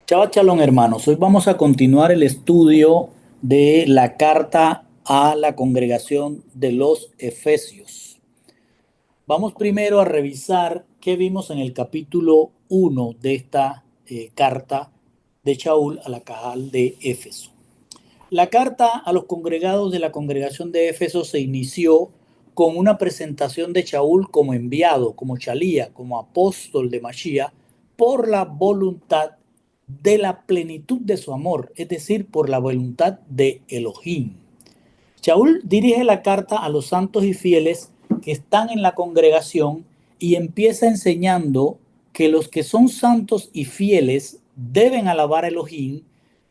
Chava Chalón, hermanos. Hoy vamos a continuar el estudio de la carta a la congregación de los Efesios. Vamos primero a revisar qué vimos en el capítulo 1 de esta carta de Shaul a la Cajal de Éfeso. La carta a los congregados de la congregación de Éfeso se inició con una presentación de Shaul como enviado, como Chalía, como apóstol de Mashiach, por la voluntad de la plenitud de su amor, es decir, por la voluntad de Elohim. Shaul dirige la carta a los santos y fieles que están en la congregación y empieza enseñando que los que son santos y fieles deben alabar a Elohim,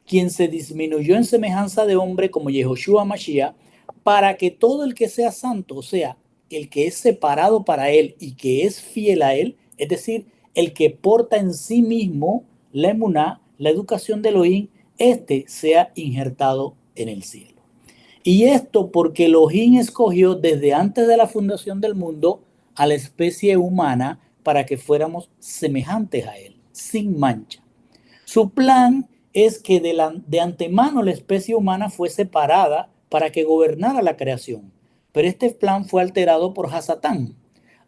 quien se disminuyó en semejanza de hombre como Yehoshua Mashiach, para que todo el que sea santo, o sea, el que es separado para él y que es fiel a él, es decir, el que porta en sí mismo la emuná, la educación de Elohim, este sea injertado en el cielo. Y esto porque Elohim escogió desde antes de la fundación del mundo a la especie humana para que fuéramos semejantes a él, sin mancha. Su plan es que de antemano la especie humana fue separada para que gobernara la creación. Pero este plan fue alterado por Hasatán,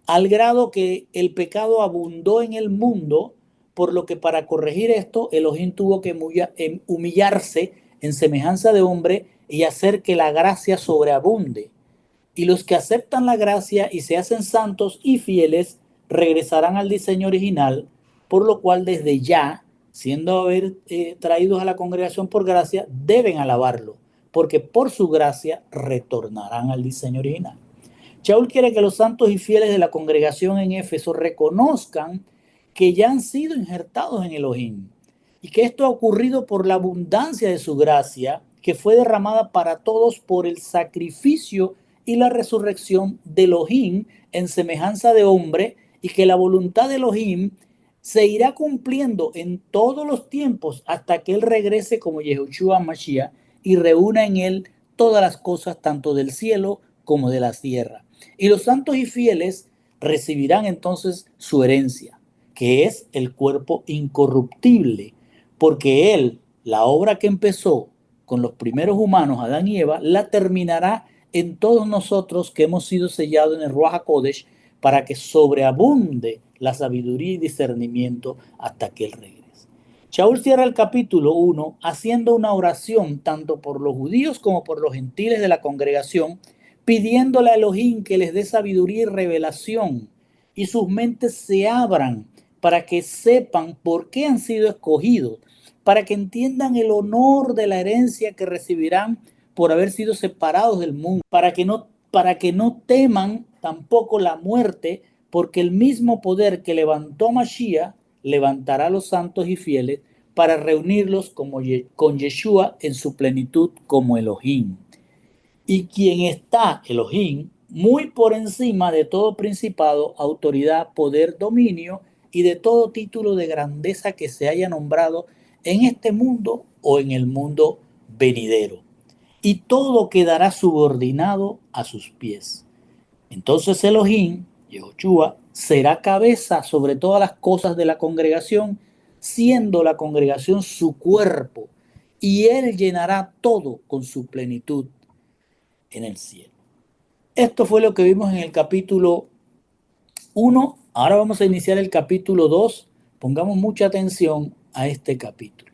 al grado que el pecado abundó en el mundo, por lo que para corregir esto, Elohim tuvo que humillarse en semejanza de hombre y hacer que la gracia sobreabunde. Y los que aceptan la gracia y se hacen santos y fieles regresarán al diseño original, por lo cual desde ya, siendo traídos a la congregación por gracia, deben alabarlo, porque por su gracia retornarán al diseño original. Shaul quiere que los santos y fieles de la congregación en Éfeso reconozcan que ya han sido injertados en Elohim y que esto ha ocurrido por la abundancia de su gracia que fue derramada para todos por el sacrificio y la resurrección de Elohim en semejanza de hombre, y que la voluntad de Elohim se irá cumpliendo en todos los tiempos hasta que Él regrese como Yehoshua Mashiach y reúna en Él todas las cosas tanto del cielo como de la tierra. Y los santos y fieles recibirán entonces su herencia, que es el cuerpo incorruptible, porque Él, la obra que empezó con los primeros humanos, Adán y Eva, la terminará en todos nosotros que hemos sido sellados en el Ruach HaKodesh, para que sobreabunde la sabiduría y discernimiento hasta que Él regrese. Shaul cierra el capítulo 1 haciendo una oración tanto por los judíos como por los gentiles de la congregación, pidiéndole a Elohim que les dé sabiduría y revelación y sus mentes se abran para que sepan por qué han sido escogidos, para que entiendan el honor de la herencia que recibirán por haber sido separados del mundo, para que no teman tampoco la muerte, porque el mismo poder que levantó a Mashiach levantará a los santos y fieles para reunirlos con Yeshua en su plenitud como Elohim. Y quien está, Elohim, muy por encima de todo principado, autoridad, poder, dominio y de todo título de grandeza que se haya nombrado en este mundo o en el mundo venidero. Y todo quedará subordinado a sus pies. Entonces Elohim, Yehoshua, será cabeza sobre todas las cosas de la congregación, siendo la congregación su cuerpo, y él llenará todo con su plenitud en el cielo. Esto fue lo que vimos en el capítulo 1. Ahora vamos a iniciar el capítulo 2. Pongamos mucha atención a este capítulo.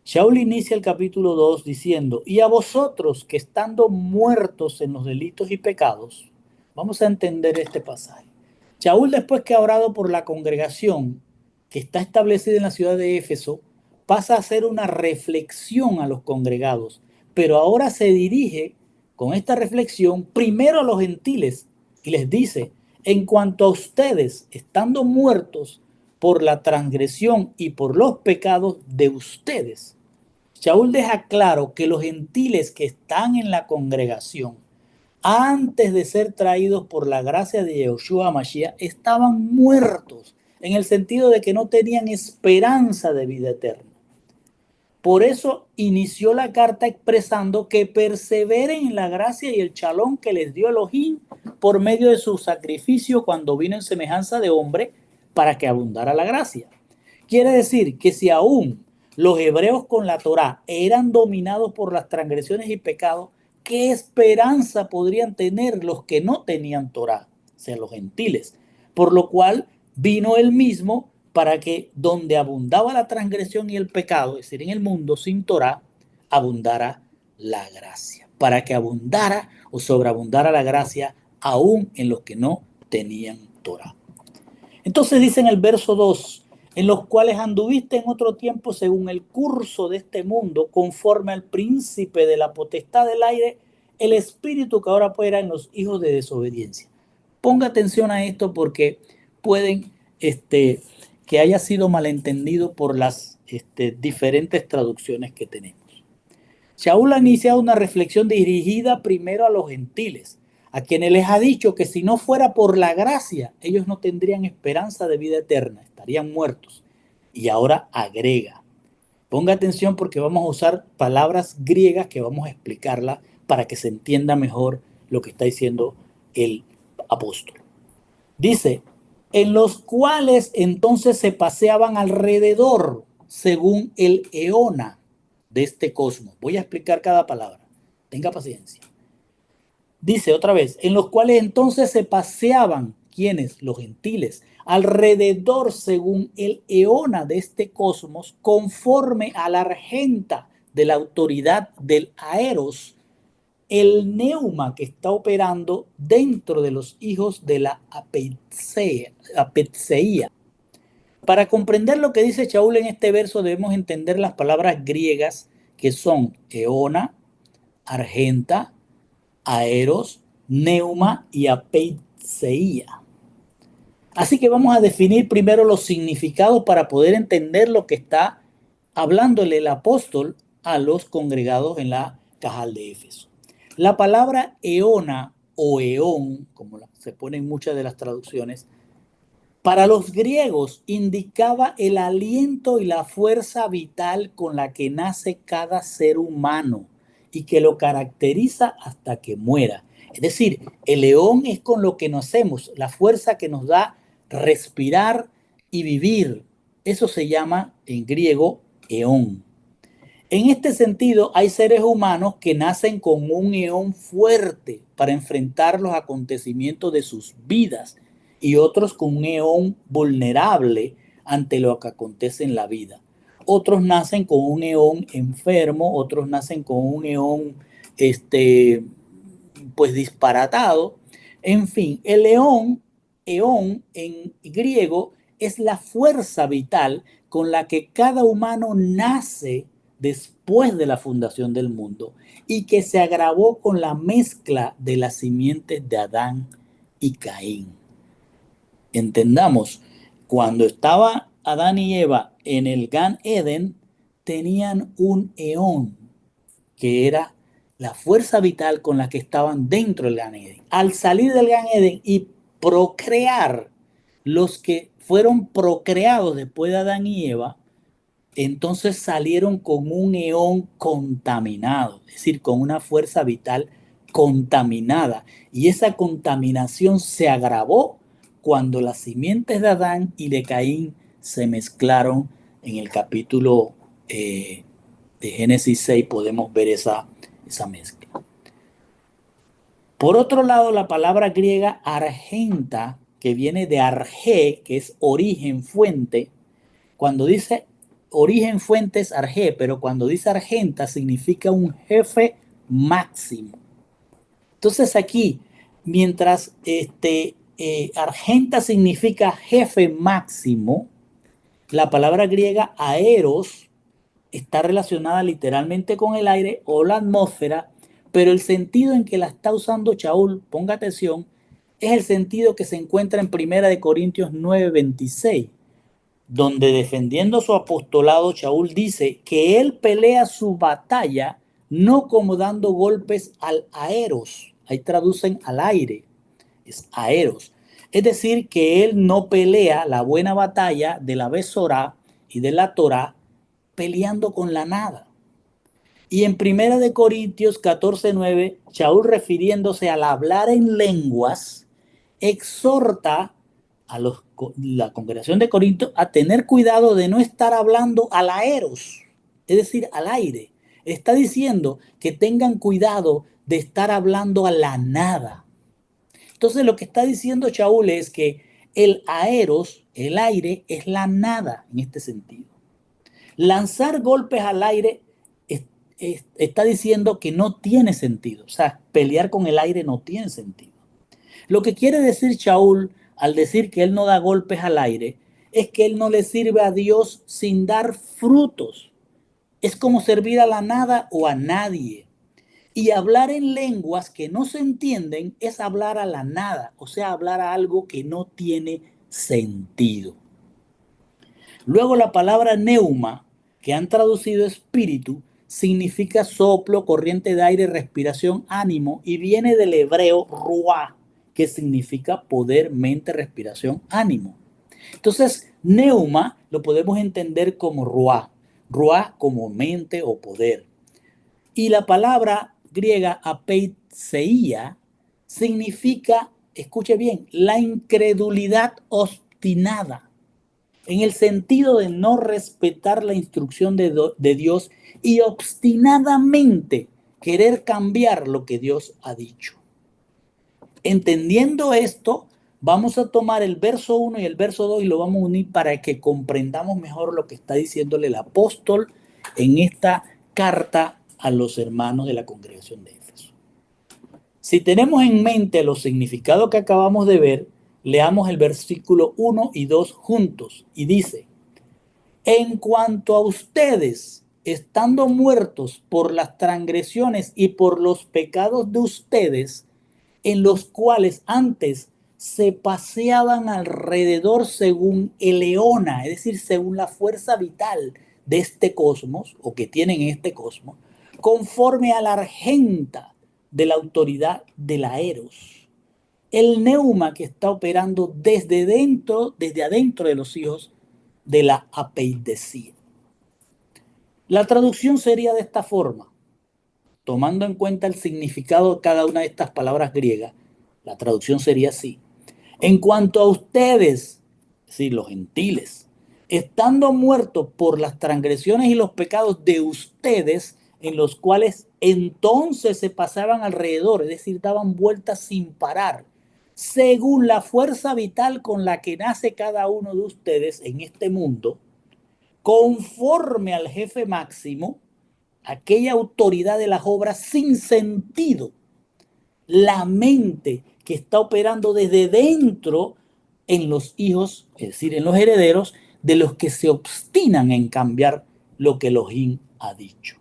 Shaul inicia el capítulo 2 diciendo: y a vosotros que estando muertos en los delitos y pecados. Vamos a entender este pasaje. Shaul, después que ha orado por la congregación que está establecida en la ciudad de Éfeso, pasa a hacer una reflexión a los congregados, pero ahora se dirige con esta reflexión primero a los gentiles y les dice: en cuanto a ustedes, estando muertos por la transgresión y por los pecados de ustedes. Shaul deja claro que los gentiles que están en la congregación, antes de ser traídos por la gracia de Yehoshua Mashiach, estaban muertos, en el sentido de que no tenían esperanza de vida eterna. Por eso inició la carta expresando que perseveren en la gracia y el shalom que les dio Elohim por medio de su sacrificio cuando vino en semejanza de hombre, para que abundara la gracia. Quiere decir que si aún los hebreos con la Torá eran dominados por las transgresiones y pecados, ¿qué esperanza podrían tener los que no tenían Torá? O sea, los gentiles. Por lo cual vino él mismo para que donde abundaba la transgresión y el pecado, es decir, en el mundo sin Torá, abundara la gracia. Para que abundara o sobreabundara la gracia aún en los que no tenían Torá. Entonces dice en el verso 2, en los cuales anduviste en otro tiempo según el curso de este mundo, conforme al príncipe de la potestad del aire, el espíritu que ahora opera en los hijos de desobediencia. Ponga atención a esto porque pueden que haya sido malentendido por las diferentes traducciones que tenemos. Shaul ha iniciado una reflexión dirigida primero a los gentiles, a quienes les ha dicho que si no fuera por la gracia, ellos no tendrían esperanza de vida eterna, estarían muertos. Y ahora agrega, ponga atención porque vamos a usar palabras griegas que vamos a explicarlas para que se entienda mejor lo que está diciendo el apóstol. Dice, en los cuales entonces se paseaban alrededor según el eona de este cosmos. Voy a explicar cada palabra. Tenga paciencia. Dice otra vez, en los cuales entonces se paseaban, ¿quiénes? Los gentiles, alrededor según el eona de este cosmos, conforme a la argenta de la autoridad del aeros, el neuma que está operando dentro de los hijos de la apetseía. Para comprender lo que dice Shaul en este verso debemos entender las palabras griegas que son eona, argenta, aeros, neuma y apeiseía. Así que vamos a definir primero los significados para poder entender lo que está hablándole el apóstol a los congregados en la Cajal de Éfeso. La palabra eona o eón, como se pone en muchas de las traducciones, para los griegos indicaba el aliento y la fuerza vital con la que nace cada ser humano y que lo caracteriza hasta que muera. Es decir, el león es con lo que nacemos, la fuerza que nos da respirar y vivir. Eso se llama en griego eón. En este sentido, hay seres humanos que nacen con un eón fuerte para enfrentar los acontecimientos de sus vidas y otros con un eón vulnerable ante lo que acontece en la vida. Otros nacen con un eón enfermo, otros nacen con un eón pues disparatado. En fin, el eón en griego es la fuerza vital con la que cada humano nace después de la fundación del mundo y que se agravó con la mezcla de las simientes de Adán y Caín. Entendamos, cuando estaba Adán y Eva en el Gan Eden, tenían un eón, que era la fuerza vital con la que estaban dentro del Gan Eden. Al salir del Gan Eden y procrear, los que fueron procreados después de Adán y Eva, entonces salieron con un eón contaminado, es decir, con una fuerza vital contaminada. Y esa contaminación se agravó cuando las simientes de Adán y de Caín se mezclaron. En el capítulo de Génesis 6 podemos ver esa mezcla. Por otro lado, la palabra griega argenta, que viene de arge, que es origen, fuente, cuando dice origen, fuente es arge, pero cuando dice argenta significa un jefe máximo. Entonces aquí, mientras argenta significa jefe máximo, la palabra griega aeros está relacionada literalmente con el aire o la atmósfera, pero el sentido en que la está usando Shaul, ponga atención, es el sentido que se encuentra en 1 Corintios 9:26, donde defendiendo su apostolado, Shaul dice que él pelea su batalla no como dando golpes al aeros, ahí traducen al aire, es aeros. Es decir, que él no pelea la buena batalla de la Besorá y de la Torá peleando con la nada. Y en 1 Corintios 14:9, Shaul, refiriéndose al hablar en lenguas, exhorta a los la congregación de Corinto a tener cuidado de no estar hablando al aeros, es decir, al aire. Está diciendo que tengan cuidado de estar hablando a la nada. Entonces lo que está diciendo Shaul es que el aeros, el aire, es la nada en este sentido. Lanzar golpes al aire está diciendo que no tiene sentido. O sea, pelear con el aire no tiene sentido. Lo que quiere decir Shaul al decir que él no da golpes al aire es que él no le sirve a Dios sin dar frutos. Es como servir a la nada o a nadie. Y hablar en lenguas que no se entienden es hablar a la nada, o sea, hablar a algo que no tiene sentido. Luego la palabra neuma, que han traducido espíritu, significa soplo, corriente de aire, respiración, ánimo, y viene del hebreo ruah, que significa poder, mente, respiración, ánimo. Entonces, neuma lo podemos entender como ruah, ruah como mente o poder. Y la palabra griega apeiseia significa, escuche bien, la incredulidad obstinada, en el sentido de no respetar la instrucción de Dios y obstinadamente querer cambiar lo que Dios ha dicho. Entendiendo esto, vamos a tomar el verso 1 y el verso 2 y lo vamos a unir para que comprendamos mejor lo que está diciéndole el apóstol en esta carta a los hermanos de la congregación de Éfeso. Si tenemos en mente los significados que acabamos de ver, leamos el versículo 1 y 2 juntos y dice: en cuanto a ustedes, estando muertos por las transgresiones y por los pecados de ustedes, en los cuales antes se paseaban alrededor según Eleona, es decir, según la fuerza vital de este cosmos, o que tienen este cosmos, conforme a la argenta de la autoridad del aeros. El neuma que está operando desde adentro de los hijos de la apeidesía. La traducción sería de esta forma: tomando en cuenta el significado de cada una de estas palabras griegas, la traducción sería así: en cuanto a ustedes, es decir, los gentiles, estando muertos por las transgresiones y los pecados de ustedes, en los cuales entonces se pasaban alrededor, es decir, daban vueltas sin parar, según la fuerza vital con la que nace cada uno de ustedes en este mundo, conforme al jefe máximo, aquella autoridad de las obras sin sentido, la mente que está operando desde dentro en los hijos, es decir, en los herederos, de los que se obstinan en cambiar lo que Elohim ha dicho.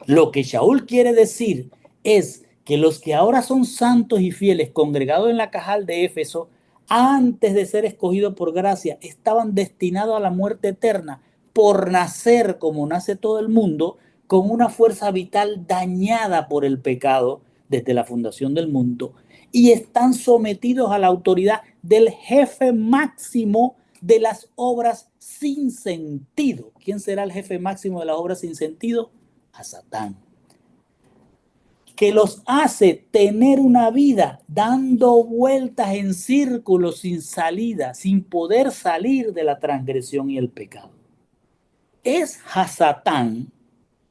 Lo que Shaul quiere decir es que los que ahora son santos y fieles congregados en la Cajal de Éfeso, antes de ser escogidos por gracia, estaban destinados a la muerte eterna por nacer como nace todo el mundo, con una fuerza vital dañada por el pecado desde la fundación del mundo, y están sometidos a la autoridad del jefe máximo de las obras sin sentido. ¿Quién será el jefe máximo de las obras sin sentido? A Satán, que los hace tener una vida dando vueltas en círculos sin salida, sin poder salir de la transgresión y el pecado. Es Hasatán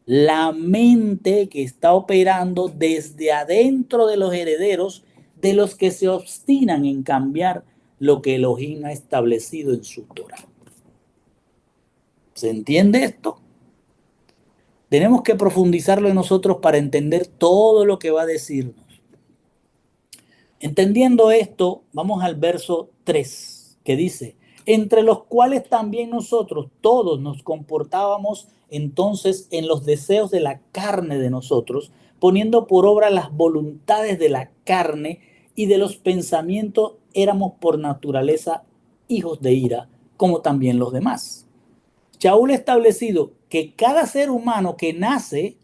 la mente que está operando desde adentro de los herederos, de los que se obstinan en cambiar lo que Elohim ha establecido en su Torah. ¿Se entiende esto? Tenemos que profundizarlo en nosotros para entender todo lo que va a decirnos. Entendiendo esto, vamos al verso 3, que dice: entre los cuales también nosotros todos nos comportábamos entonces en los deseos de la carne de nosotros, poniendo por obra las voluntades de la carne y de los pensamientos, éramos por naturaleza hijos de ira, como también los demás. Shaul ha establecido que cada ser humano que nace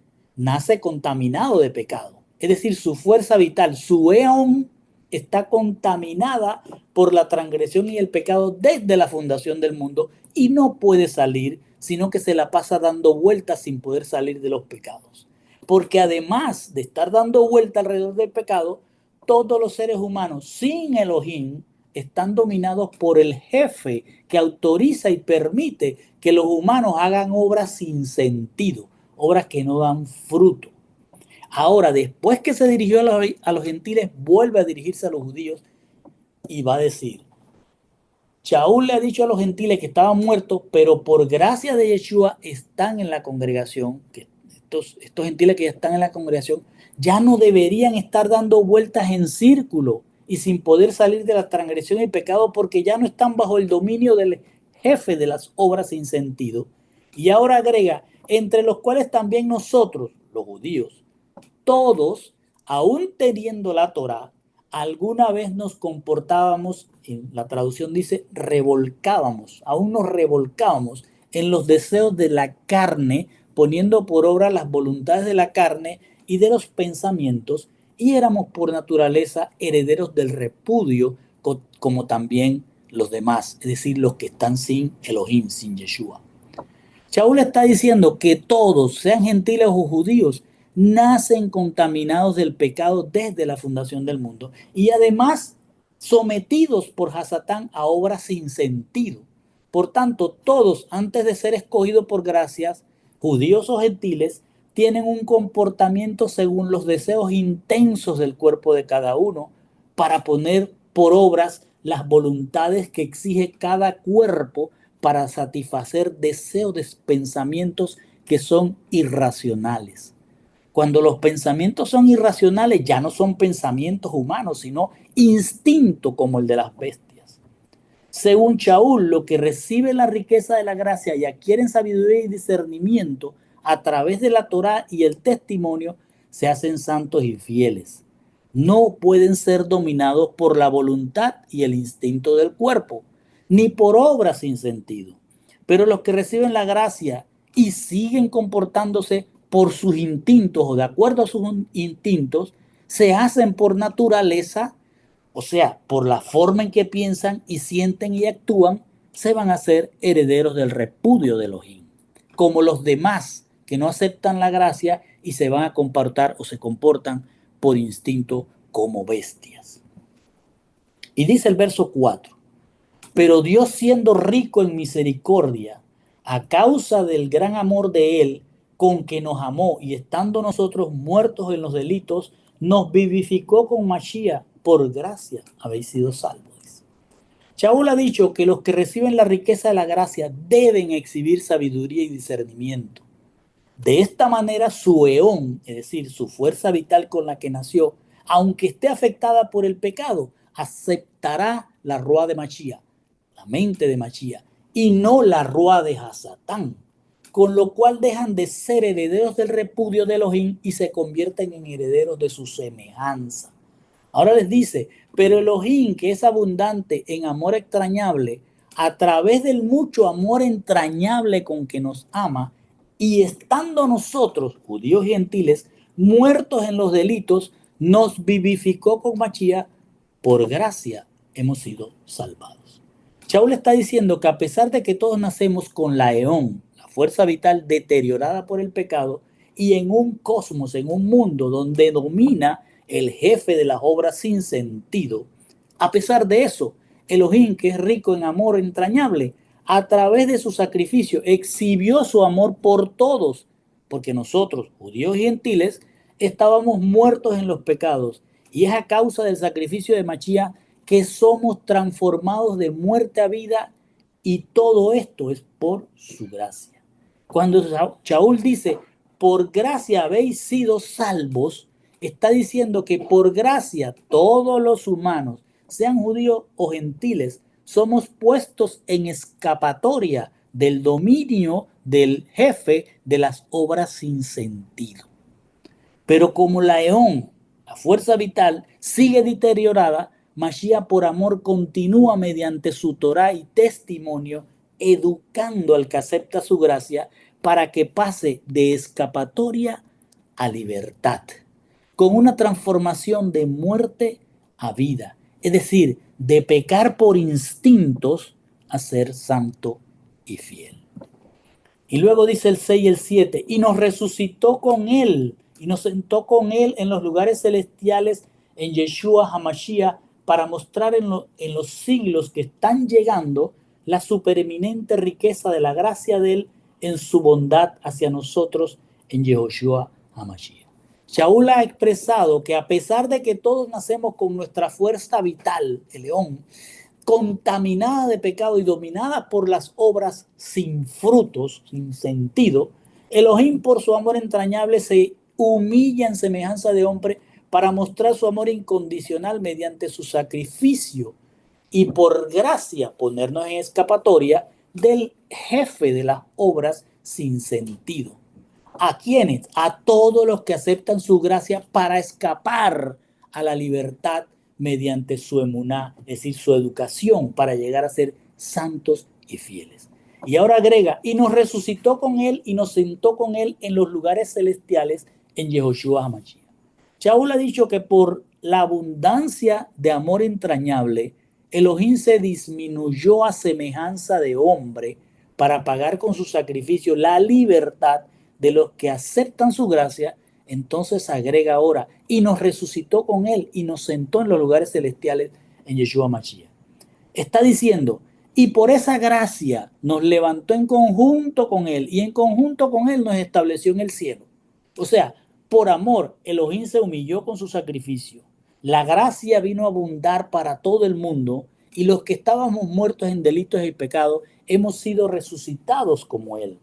contaminado de pecado. Es decir, su fuerza vital, su eón, está contaminada por la transgresión y el pecado desde la fundación del mundo y no puede salir, sino que se la pasa dando vueltas sin poder salir de los pecados. Porque además de estar dando vueltas alrededor del pecado, todos los seres humanos sin Elohim están dominados por el jefe que autoriza y permite que los humanos hagan obras sin sentido, obras que no dan fruto. Ahora, después que se dirigió a los gentiles, vuelve a dirigirse a los judíos y va a decir: Shaul le ha dicho a los gentiles que estaban muertos, pero por gracia de Yeshua están en la congregación, que estos gentiles que ya están en la congregación ya no deberían estar dando vueltas en círculo y sin poder salir de la transgresión y el pecado, porque ya no están bajo el dominio del jefe de las obras sin sentido. Y ahora agrega: entre los cuales también nosotros, los judíos, todos, aún teniendo la Torá, alguna vez nos comportábamos, en la traducción dice revolcábamos, aún nos revolcábamos en los deseos de la carne, poniendo por obra las voluntades de la carne y de los pensamientos, y éramos por naturaleza herederos del repudio, como también los demás, es decir, los que están sin Elohim, sin Yeshua. Shaul está diciendo que todos, sean gentiles o judíos, nacen contaminados del pecado desde la fundación del mundo y además sometidos por Hasatán a obras sin sentido. Por tanto, todos, antes de ser escogidos por gracias, judíos o gentiles, tienen un comportamiento según los deseos intensos del cuerpo de cada uno para poner por obras las voluntades que exige cada cuerpo para satisfacer deseos de pensamientos que son irracionales. Cuando los pensamientos son irracionales, ya no son pensamientos humanos, sino instinto como el de las bestias. Según Shaul, lo que recibe la riqueza de la gracia y adquieren sabiduría y discernimiento a través de la Torá y el testimonio, se hacen santos y fieles. No pueden ser dominados por la voluntad y el instinto del cuerpo, ni por obras sin sentido. Pero los que reciben la gracia y siguen comportándose por sus instintos o de acuerdo a sus instintos, se hacen por naturaleza, o sea, por la forma en que piensan y sienten y actúan, se van a ser herederos del repudio de Elohim, como los demás que no aceptan la gracia y se van a comportar o se comportan por instinto como bestias. Y dice el verso 4: pero Dios, siendo rico en misericordia, a causa del gran amor de Él, con que nos amó y estando nosotros muertos en los delitos, nos vivificó con Mashiach, por gracia habéis sido salvos. Shaul ha dicho que los que reciben la riqueza de la gracia deben exhibir sabiduría y discernimiento. De esta manera su eón, es decir, su fuerza vital con la que nació, aunque esté afectada por el pecado, aceptará la ruá de Mashiach, la mente de Mashiach, y no la ruá de Hasatán, con lo cual dejan de ser herederos del repudio de Elohim y se convierten en herederos de su semejanza. Ahora les dice: pero Elohim, que es abundante en amor extrañable, a través del mucho amor entrañable con que nos ama, y estando nosotros, judíos y gentiles, muertos en los delitos, nos vivificó con Mashiach, por gracia hemos sido salvados. Shaul está diciendo que a pesar de que todos nacemos con la eón, la fuerza vital deteriorada por el pecado, y en un cosmos, en un mundo donde domina el jefe de las obras sin sentido, a pesar de eso, Elohim, que es rico en amor entrañable, a través de su sacrificio exhibió su amor por todos, porque nosotros, judíos y gentiles, estábamos muertos en los pecados, y es a causa del sacrificio de Mashiach que somos transformados de muerte a vida, y todo esto es por su gracia. Cuando Shaul dice: por gracia habéis sido salvos, está diciendo que por gracia todos los humanos, sean judíos o gentiles, somos puestos en escapatoria del dominio del jefe de las obras sin sentido. Pero como la eón, la fuerza vital, sigue deteriorada, Mashiach por amor continúa mediante su Torá y testimonio, educando al que acepta su gracia para que pase de escapatoria a libertad, con una transformación de muerte a vida, es decir, de pecar por instintos a ser santo y fiel. Y luego dice el 6 y el 7: y nos resucitó con él, y nos sentó con él en los lugares celestiales, en Yeshua HaMashiach, para mostrar en los siglos que están llegando la supereminente riqueza de la gracia de Él en su bondad hacia nosotros en Yehoshua HaMashiach. Shaul ha expresado que a pesar de que todos nacemos con nuestra fuerza vital, el león, contaminada de pecado y dominada por las obras sin frutos, sin sentido, Elohim por su amor entrañable se humilla en semejanza de hombre para mostrar su amor incondicional mediante su sacrificio y por gracia ponernos en escapatoria del jefe de las obras sin sentido. ¿A quiénes? A todos los que aceptan su gracia para escapar a la libertad mediante su emuná, es decir, su educación para llegar a ser santos y fieles. Y ahora agrega, y nos resucitó con él y nos sentó con él en los lugares celestiales en Yehoshua HaMashiach. Shaul ha dicho que por la abundancia de amor entrañable, Elohim se disminuyó a semejanza de hombre para pagar con su sacrificio la libertad de los que aceptan su gracia. Entonces agrega ahora, y nos resucitó con él y nos sentó en los lugares celestiales en Yeshua Mashiach. Está diciendo, y por esa gracia nos levantó en conjunto con él y en conjunto con él nos estableció en el cielo. O sea, por amor, Elohim se humilló con su sacrificio. La gracia vino a abundar para todo el mundo y los que estábamos muertos en delitos y pecados hemos sido resucitados como él.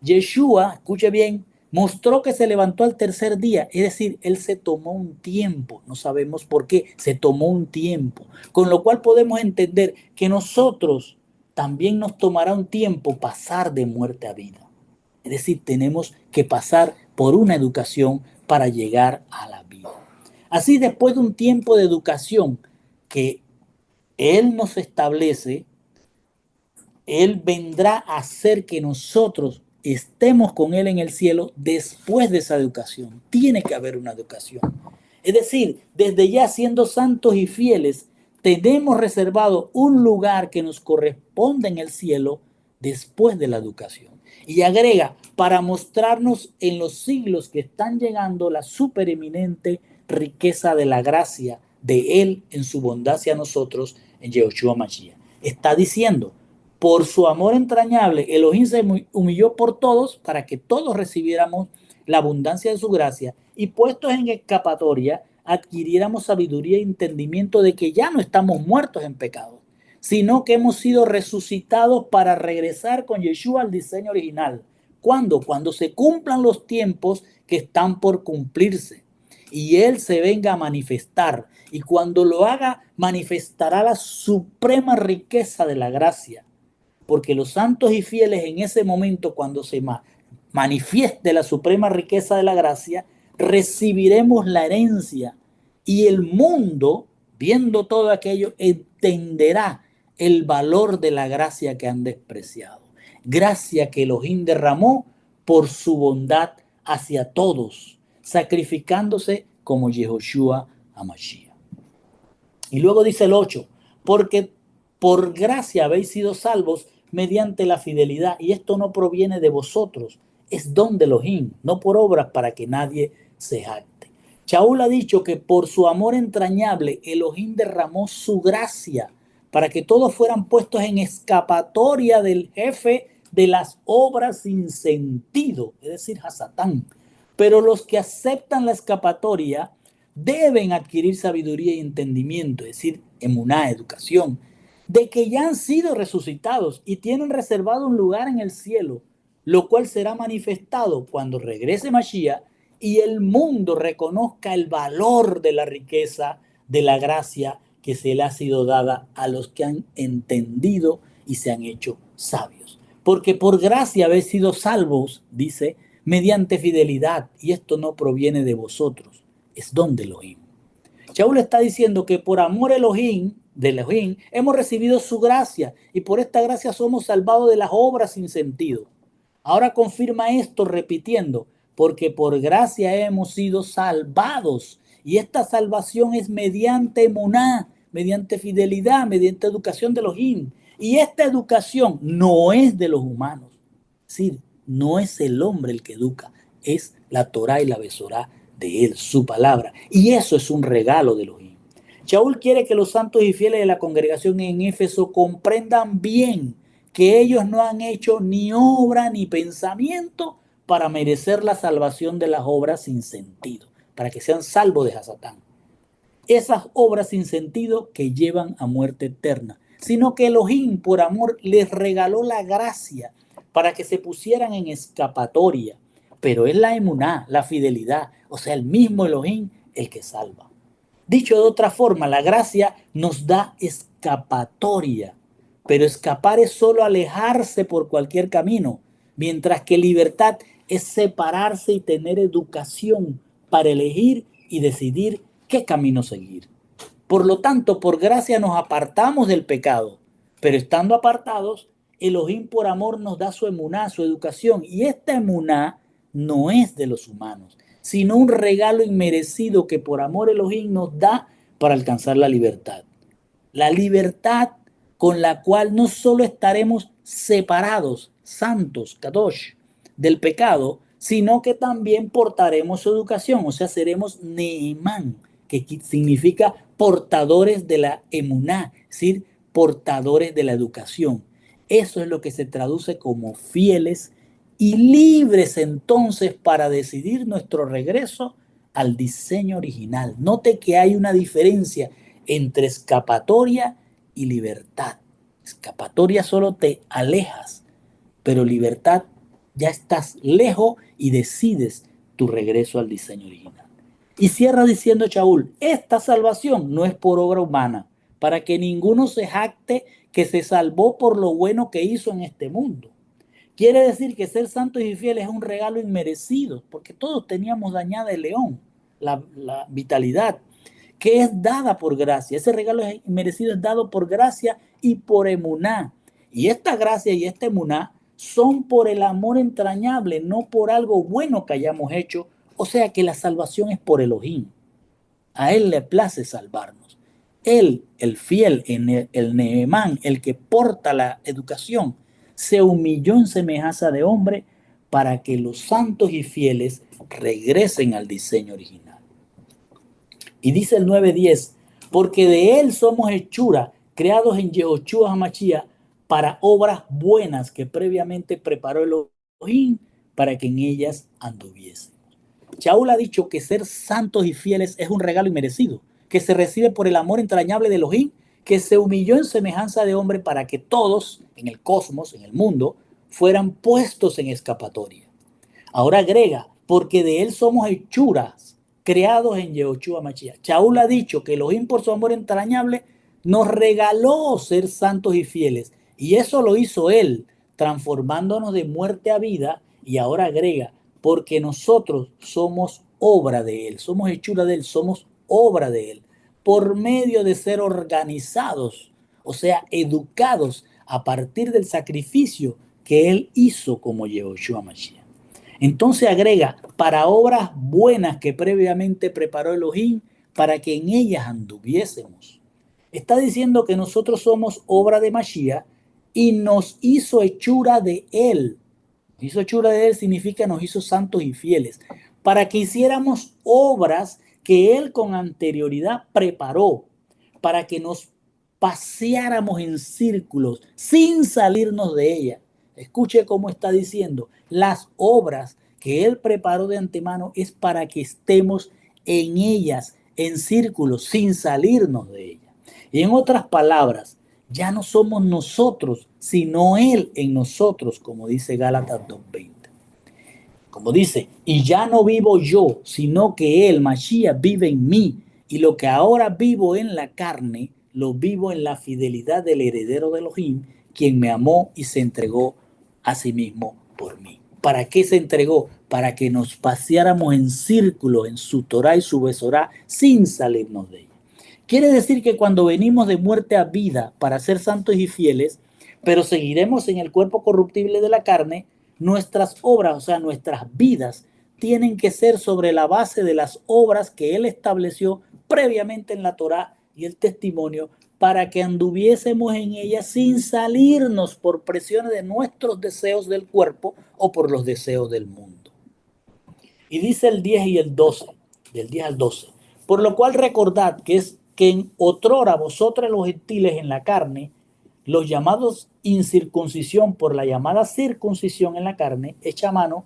Yeshua, escuche bien, mostró que se levantó al tercer día, es decir, él se tomó un tiempo, no sabemos por qué, se tomó un tiempo, con lo cual podemos entender que nosotros también nos tomará un tiempo pasar de muerte a vida. Es decir, tenemos que pasar por una educación para llegar a la vida. Así, después de un tiempo de educación que él nos establece, él vendrá a hacer que nosotros estemos con él en el cielo después de esa educación. Tiene que haber una educación. Es decir, desde ya siendo santos y fieles, tenemos reservado un lugar que nos corresponde en el cielo después de la educación. Y agrega, para mostrarnos en los siglos que están llegando la supereminente riqueza de la gracia de él en su bondad hacia nosotros en Yehoshua Mashiach. Está diciendo, por su amor entrañable, Elohim se humilló por todos para que todos recibiéramos la abundancia de su gracia y puestos en escapatoria, adquiriéramos sabiduría y entendimiento de que ya no estamos muertos en pecado, sino que hemos sido resucitados para regresar con Yeshua al diseño original. ¿Cuándo? Cuando se cumplan los tiempos que están por cumplirse y Él se venga a manifestar. Y cuando lo haga, manifestará la suprema riqueza de la gracia. Porque los santos y fieles en ese momento, cuando se manifieste la suprema riqueza de la gracia, recibiremos la herencia y el mundo, viendo todo aquello, entenderá el valor de la gracia que han despreciado. Gracia que Elohim derramó por su bondad hacia todos, sacrificándose como Yehoshua HaMashiach. Y luego dice el 8, porque por gracia habéis sido salvos mediante la fidelidad, y esto no proviene de vosotros, es don de Elohim, no por obras para que nadie se jacte. Shaul ha dicho que por su amor entrañable Elohim derramó su gracia para que todos fueran puestos en escapatoria del jefe de las obras sin sentido, es decir, a Satán. Pero los que aceptan la escapatoria deben adquirir sabiduría y entendimiento, es decir, emuná, educación, de que ya han sido resucitados y tienen reservado un lugar en el cielo, lo cual será manifestado cuando regrese Mashiach y el mundo reconozca el valor de la riqueza de la gracia que se le ha sido dada a los que han entendido y se han hecho sabios. Porque por gracia habéis sido salvos, dice, mediante fidelidad, y esto no proviene de vosotros, es don de Elohim. Shaul está diciendo que por amor de Elohim, hemos recibido su gracia y por esta gracia somos salvados de las obras sin sentido. Ahora confirma esto repitiendo, porque por gracia hemos sido salvados y esta salvación es mediante emuná, mediante fidelidad, mediante educación de Elohim. Y esta educación no es de los humanos, es decir, no es el hombre el que educa, es la Torá y la Besorá de él, su palabra. Y eso es un regalo de Elohim. Shaul quiere que los santos y fieles de la congregación en Éfeso comprendan bien que ellos no han hecho ni obra ni pensamiento para merecer la salvación de las obras sin sentido, para que sean salvos de Hasatán. Esas obras sin sentido que llevan a muerte eterna, sino que Elohim por amor les regaló la gracia para que se pusieran en escapatoria. Pero es la emuná, la fidelidad, o sea, el mismo Elohim el que salva. Dicho de otra forma, la gracia nos da escapatoria, pero escapar es solo alejarse por cualquier camino, mientras que libertad es separarse y tener educación para elegir y decidir qué camino seguir. Por lo tanto, por gracia nos apartamos del pecado, pero estando apartados, Elohim por amor nos da su emuná, su educación, y esta emuná no es de los humanos, sino un regalo inmerecido que por amor Elohim nos da para alcanzar la libertad. La libertad con la cual no solo estaremos separados, santos, kadosh, del pecado, sino que también portaremos su educación, o sea, seremos neemán, que significa portadores de la emuná, es decir, portadores de la educación. Eso es lo que se traduce como fieles y libres entonces para decidir nuestro regreso al diseño original. Note que hay una diferencia entre escapatoria y libertad. Escapatoria solo te alejas, pero libertad ya estás lejos y decides tu regreso al diseño original. Y cierra diciendo Shaul, esta salvación no es por obra humana, para que ninguno se jacte que se salvó por lo bueno que hizo en este mundo. Quiere decir que ser santos y fieles es un regalo inmerecido, porque todos teníamos dañada el león, la vitalidad, que es dada por gracia. Ese regalo inmerecido es dado por gracia y por emuná. Y esta gracia y este emuná son por el amor entrañable, no por algo bueno que hayamos hecho. O sea que la salvación es por Elohim. A Él le place salvarnos. Él, el fiel, el Nehemán, el que porta la educación, se humilló en semejanza de hombre para que los santos y fieles regresen al diseño original. Y dice el 9:10, porque de Él somos hechura, creados en Yehoshua HaMashiach para obras buenas que previamente preparó Elohim para que en ellas anduviésemos. Shaul ha dicho que ser santos y fieles es un regalo inmerecido, que se recibe por el amor entrañable de Elohim, que se humilló en semejanza de hombre para que todos en el cosmos, en el mundo, fueran puestos en escapatoria. Ahora agrega, porque de él somos hechuras, creados en Yehoshua Mashiach. Shaul ha dicho que Elohim por su amor entrañable nos regaló ser santos y fieles, y eso lo hizo él, transformándonos de muerte a vida, y ahora agrega, porque nosotros somos obra de Él, somos hechura de Él, somos obra de Él, por medio de ser organizados, o sea, educados a partir del sacrificio que Él hizo como Yehoshua Mashiach. Entonces agrega, para obras buenas que previamente preparó Elohim, para que en ellas anduviésemos. Está diciendo que nosotros somos obra de Mashiach y nos hizo hechura de Él. Hizo hechura de Él significa nos hizo santos y fieles, para que hiciéramos obras que Él con anterioridad preparó, para que nos paseáramos en círculos sin salirnos de ella. Escuche cómo está diciendo, las obras que Él preparó de antemano es para que estemos en ellas, en círculos, sin salirnos de ella. Y en otras palabras, ya no somos nosotros, sino Él en nosotros, como dice Gálatas 2:20. Como dice, y ya no vivo yo, sino que Él, Mashiach, vive en mí. Y lo que ahora vivo en la carne, lo vivo en la fidelidad del heredero de Elohim, quien me amó y se entregó a sí mismo por mí. ¿Para qué se entregó? Para que nos paseáramos en círculo en su Torah y su Besorá sin salirnos de ella. Quiere decir que cuando venimos de muerte a vida para ser santos y fieles, pero seguiremos en el cuerpo corruptible de la carne, nuestras obras, o sea, nuestras vidas, tienen que ser sobre la base de las obras que Él estableció previamente en la Torá y el testimonio para que anduviésemos en ellas sin salirnos por presiones de nuestros deseos del cuerpo o por los deseos del mundo. Y dice el 10 y el 12, del 10 al 12, por lo cual recordad que es que en otrora vosotros los gentiles en la carne, los llamados incircuncisión por la llamada circuncisión en la carne, hecha a mano,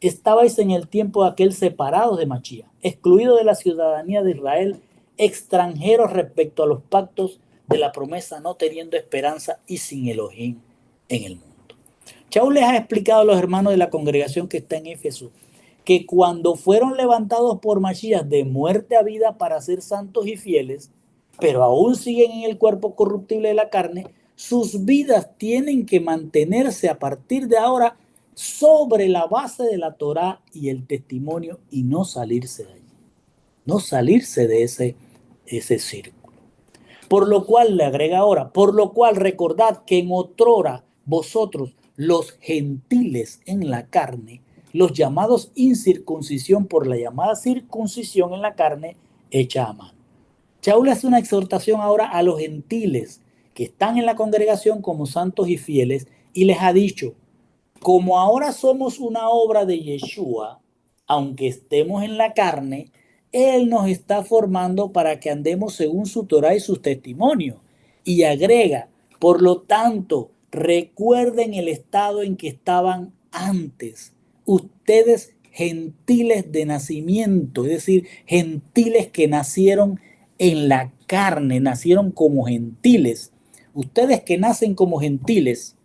estabais en el tiempo de aquel separados de Machía, excluidos de la ciudadanía de Israel, extranjeros respecto a los pactos de la promesa, no teniendo esperanza y sin Elohim en el mundo. Shaul les ha explicado a los hermanos de la congregación que está en Éfeso que cuando fueron levantados por Masías de muerte a vida para ser santos y fieles, pero aún siguen en el cuerpo corruptible de la carne, sus vidas tienen que mantenerse a partir de ahora sobre la base de la Torá y el testimonio y no salirse de allí, no salirse de ese círculo. Por lo cual le agrega ahora, por lo cual recordad que en otrora vosotros, los gentiles en la carne, los llamados incircuncisión por la llamada circuncisión en la carne hecha a mano. Shaul hace una exhortación ahora a los gentiles que están en la congregación como santos y fieles y les ha dicho, como ahora somos una obra de Yeshua, aunque estemos en la carne, Él nos está formando para que andemos según su Torah y sus testimonios. Y agrega, por lo tanto, recuerden el estado en que estaban antes. Ustedes gentiles de nacimiento, es decir, gentiles que nacieron en la carne, nacieron como gentiles. Ustedes que nacen como gentiles,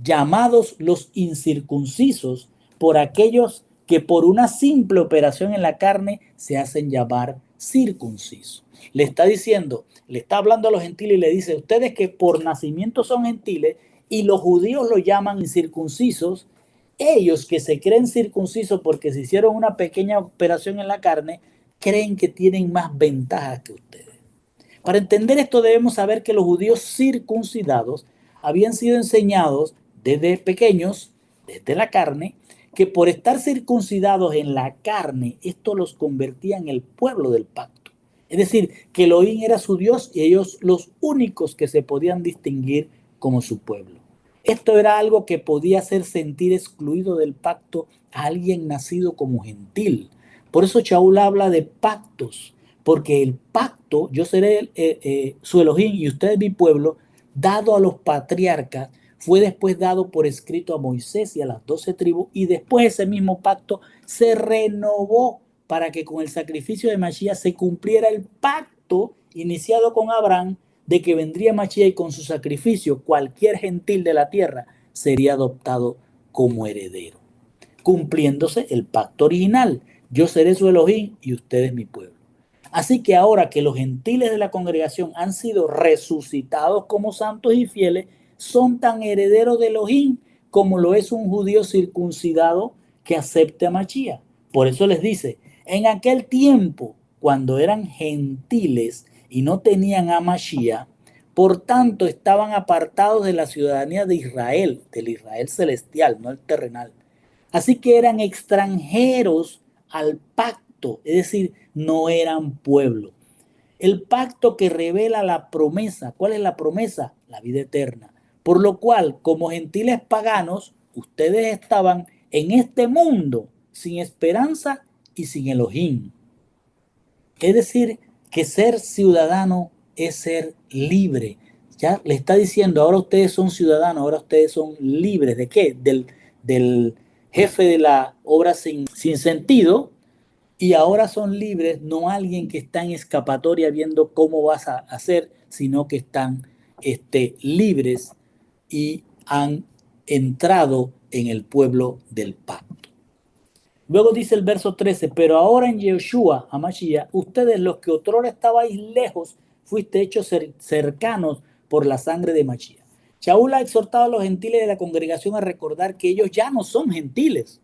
llamados los incircuncisos por aquellos que por una simple operación en la carne se hacen llamar circuncisos. Le está diciendo, le está hablando a los gentiles y le dice, ustedes que por nacimiento son gentiles y los judíos lo llaman incircuncisos, ellos que se creen circuncisos porque se hicieron una pequeña operación en la carne, creen que tienen más ventajas que ustedes. Para entender esto debemos saber que los judíos circuncidados habían sido enseñados desde pequeños, desde la carne, que por estar circuncidados en la carne, esto los convertía en el pueblo del pacto. Es decir, que Elohim era su Dios y ellos los únicos que se podían distinguir como su pueblo. Esto era algo que podía hacer sentir excluido del pacto a alguien nacido como gentil. Por eso Shaul habla de pactos, porque el pacto, yo seré su Elohim y ustedes mi pueblo, dado a los patriarcas, fue después dado por escrito a Moisés y a las 12 tribus, y después ese mismo pacto se renovó para que con el sacrificio de Mashiach se cumpliera el pacto iniciado con Abraham de que vendría Mashiach y con su sacrificio cualquier gentil de la tierra sería adoptado como heredero, cumpliéndose el pacto original. Yo seré su Elohim y ustedes mi pueblo. Así que ahora que los gentiles de la congregación han sido resucitados como santos y fieles, son tan herederos de Elohim como lo es un judío circuncidado que acepte a Mashiach. Por eso les dice, en aquel tiempo, cuando eran gentiles y no tenían a Mashiach, por tanto estaban apartados de la ciudadanía de Israel, del Israel celestial, no el terrenal. Así que eran extranjeros al pacto, es decir, no eran pueblo. El pacto que revela la promesa. ¿Cuál es la promesa? La vida eterna. Por lo cual, como gentiles paganos, ustedes estaban en este mundo sin esperanza y sin Elohim. Es decir, que ser ciudadano es ser libre. Ya le está diciendo, ahora ustedes son ciudadanos, ahora ustedes son libres. ¿De qué? Del jefe de la obra sin sentido, y ahora son libres, no alguien que está en escapatoria viendo cómo vas a hacer, sino que están libres y han entrado en el pueblo del pacto. Luego dice el verso 13, pero ahora en Yeshua, Hamashiach, ustedes los que otrora estabais lejos, fuiste hechos cercanos por la sangre de Mashiach. Shaul ha exhortado a los gentiles de la congregación a recordar que ellos ya no son gentiles,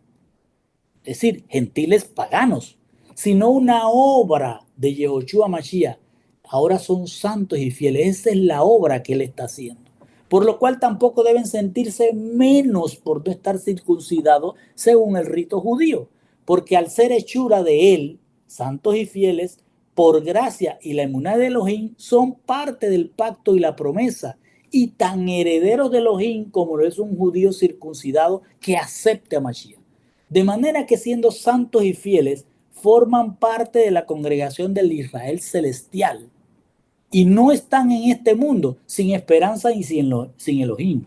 es decir, gentiles paganos, sino una obra de Yehoshua Mashiach. Ahora son santos y fieles. Esa es la obra que él está haciendo. Por lo cual tampoco deben sentirse menos por no estar circuncidados según el rito judío. Porque al ser hechura de él, santos y fieles, por gracia y la emuná de Elohim, son parte del pacto y la promesa. Y tan herederos de Elohim como lo es un judío circuncidado que acepte a Mashiach. De manera que siendo santos y fieles, forman parte de la congregación del Israel celestial. y no están en este mundo sin esperanza y sin Elohim.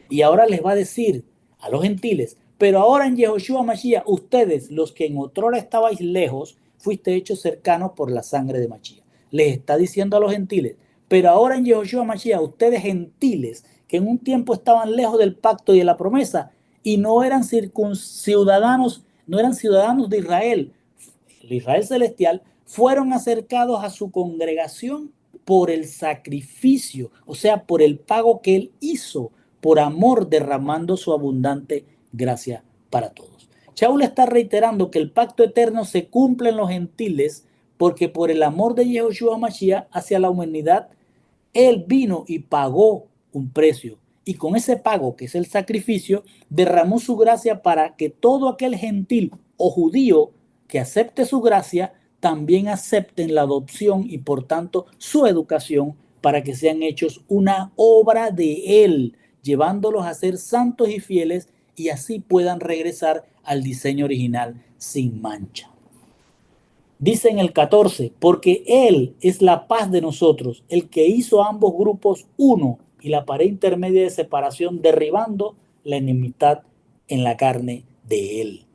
Y ahora les va a decir a los gentiles, pero ahora en Yehoshua Mashiach, ustedes, los que en otrora estabais lejos, fuiste hechos cercanos por la sangre de Mashiach. Les está diciendo a los gentiles, pero ahora en Yehoshua Mashiach, ustedes gentiles, que en un tiempo estaban lejos del pacto y de la promesa, y no eran ciudadanos, no eran ciudadanos de Israel, el Israel celestial, fueron acercados a su congregación por el sacrificio, o sea, por el pago que él hizo, por amor, derramando su abundante gracia para todos. Shaul está reiterando que el pacto eterno se cumple en los gentiles porque por el amor de Yehoshua Mashiach hacia la humanidad, él vino y pagó un precio. Y con ese pago, que es el sacrificio, derramó su gracia para que todo aquel gentil o judío que acepte su gracia, también acepten la adopción y por tanto su educación para que sean hechos una obra de Él, llevándolos a ser santos y fieles y así puedan regresar al diseño original sin mancha. Dice en el 14, porque Él es la paz de nosotros, el que hizo a ambos grupos uno y la pared intermedia de separación, derribando la enemistad en la carne de Él.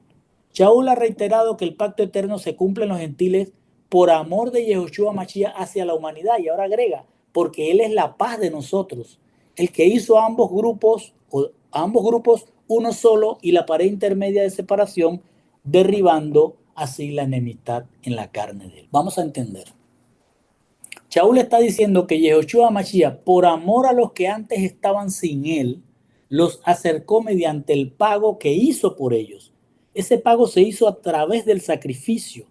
Shaul ha reiterado que el pacto eterno se cumple en los gentiles por amor de Yehoshua Mashiach hacia la humanidad. Y ahora agrega, porque Él es la paz de nosotros, el que hizo a ambos grupos uno solo y la pared intermedia de separación, derribando así la enemistad en la carne de Él. Vamos a entender. Shaul está diciendo que Yehoshua Mashiach, por amor a los que antes estaban sin Él, los acercó mediante el pago que hizo por ellos. Ese pago se hizo a través del sacrificio.